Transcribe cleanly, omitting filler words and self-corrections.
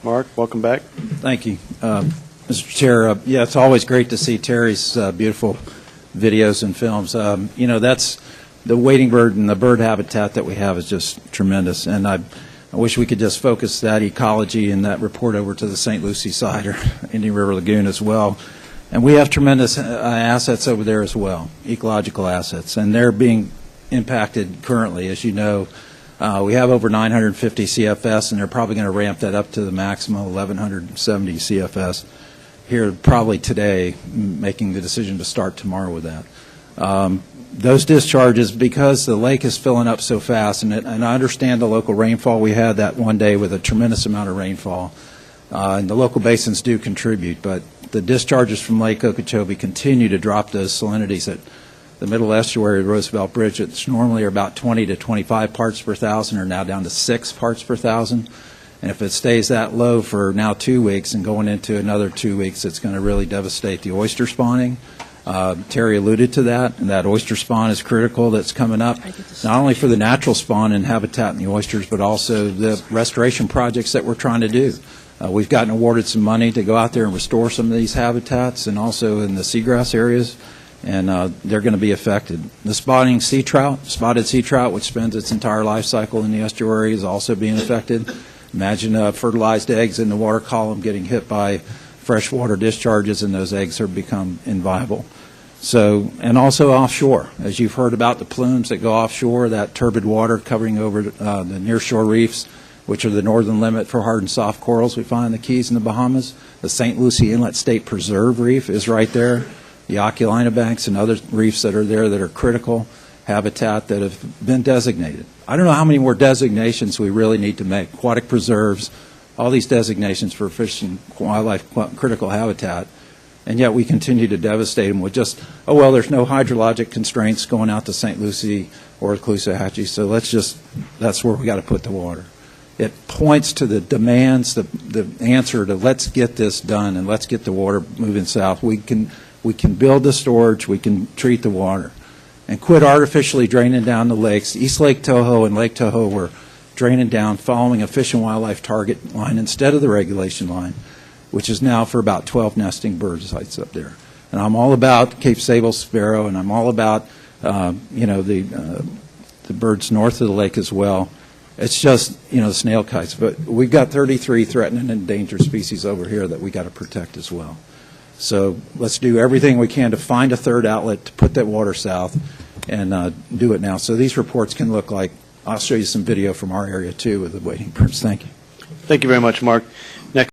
Mark, welcome back. Thank you. Mr. Chair, yeah, it's always great to see Terry's beautiful videos and films. That's the wading bird and the bird habitat that we have is just tremendous. And I wish we could just focus that ecology and that report over to the St. Lucie side or Indian River Lagoon as well. And we have tremendous assets over there as well, ecological assets. And they're being impacted currently, as you know. We have over 950 CFS, and they're probably going to ramp that up to the maximum 1,170 CFS here probably today, making the decision to start tomorrow with that. Those discharges, because the lake is filling up so fast, and I understand the local rainfall. We had that one day with a tremendous amount of rainfall, and the local basins do contribute, but the discharges from Lake Okeechobee continue to drop those salinities at the middle estuary of Roosevelt Bridge, which normally are about 20 to 25 parts per thousand, are now down to 6 parts per thousand. And if it stays that low for now 2 weeks and going into another 2 weeks, it's going to really devastate the oyster spawning. Terry alluded to that, and that oyster spawn is critical that's coming up, not only for the natural spawn and habitat in the oysters, but also the restoration projects that we're trying to do. We've gotten awarded some money to go out there and restore some of these habitats, and also in the seagrass areas, and they're going to be affected. The spotted sea trout, which spends its entire life cycle in the estuary, is also being affected. Imagine fertilized eggs in the water column getting hit by freshwater discharges, and those eggs have become inviable. So, and also offshore, as you've heard about the plumes that go offshore, that turbid water covering over the nearshore reefs, which are the northern limit for hard and soft corals we find in the Keys and the Bahamas. The St. Lucie Inlet State Preserve Reef is right there. The Oculina banks and other reefs that are there that are critical habitat that have been designated. I don't know how many more designations we really need to make. Aquatic preserves, all these designations for fish and wildlife critical habitat, and yet we continue to devastate them with just, oh, well, there's no hydrologic constraints going out to St. Lucie or Caloosahatchee, so that's where we got to put the water. It points to the demands, the answer to let's get this done and let's get the water moving south. We can build the storage, we can treat the water, and quit artificially draining down the lakes. East Lake Toho and Lake Toho were draining down following a Fish and Wildlife target line instead of the regulation line, which is now for about 12 nesting bird sites up there. And I'm all about Cape Sable sparrow, and I'm all about the birds north of the lake as well. It's just, the snail kites. But we've got 33 threatened and endangered species over here that we got to protect as well. So let's do everything we can to find a third outlet to put that water south and do it now. So these reports can look like, I'll show you some video from our area too with the wading birds. Thank you. Thank you very much, Mark. Next.